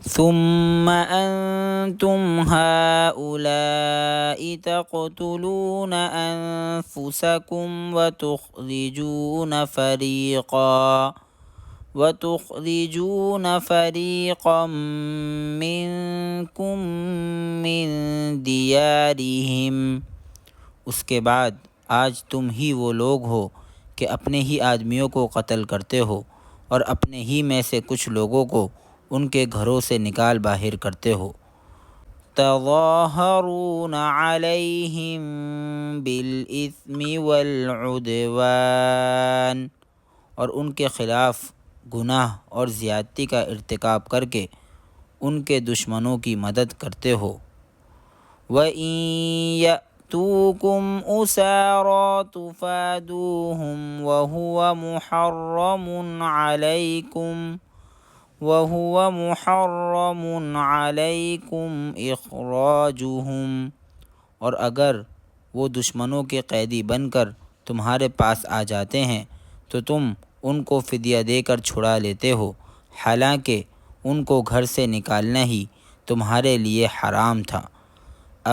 ثم أنتم هؤلاء تقتلون أنفسكم وتخرجون فريقا منكم من دیارہم، اس کے بعد آج تم ہی وہ لوگ ہو کہ اپنے ہی آدمیوں کو قتل کرتے ہو اور اپنے ہی میں سے کچھ لوگوں کو ان کے گھروں سے نکال باہر کرتے ہو۔ تظاہرون علیہم بالإثم والعدوان، اور ان کے خلاف گناہ اور زیادتی کا ارتکاب کر کے ان کے دشمنوں کی مدد کرتے ہو۔ وَإِن يَأْتُوكُمْ أُسَارَىٰ تُفَادُوهُمْ وَهُوَ مُحَرَّمٌ عَلَيْكُمْ إِخْرَاجُهُمْ، اور اگر وہ دشمنوں کے قیدی بن کر تمہارے پاس آ جاتے ہیں تو تم ان کو فدیہ دے کر چھڑا لیتے ہو، حالانکہ ان کو گھر سے نکالنا ہی تمہارے لیے حرام تھا۔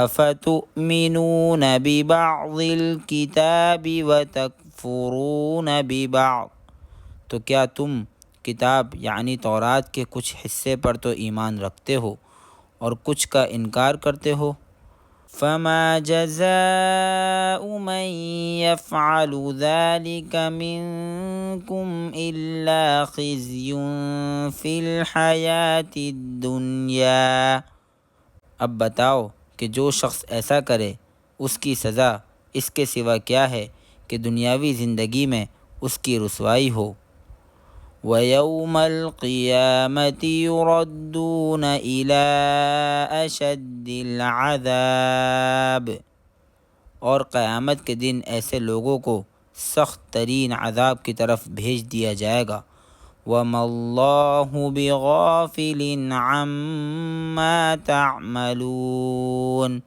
أَفَتُؤْمِنُونَ بِبَعْضِ الْكِتَابِ وَتَكْفُرُونَ بِبَعْضٍ، تو کیا تم کتاب یعنی تورات کے کچھ حصے پر تو ایمان رکھتے ہو اور کچھ کا انکار کرتے ہو؟ فَمَا جَزَاءُ مَن يَفْعَلُ ذَلِكَ مِنكُمْ إِلَّا خِزْيٌ فِي الْحَيَاةِ الدُّنْيَا، اب بتاؤ کہ جو شخص ایسا کرے اس کی سزا اس کے سوا کیا ہے کہ دنیاوی زندگی میں اس کی رسوائی ہو۔ وَيَوْمَ الْقِيَامَةِ يُرَدُّونَ إِلَىٰ أَشَدِّ الْعَذَابِ، اور قیامت کے دن ایسے لوگوں کو سخت ترین عذاب کی طرف بھیج دیا جائے گا۔ وَمَا اللَّهُ بِغَافِلٍ عَمَّا تَعْمَلُونَ،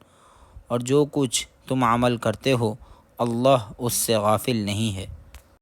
اور جو کچھ تم عمل کرتے ہو اللہ اس سے غافل نہیں ہے۔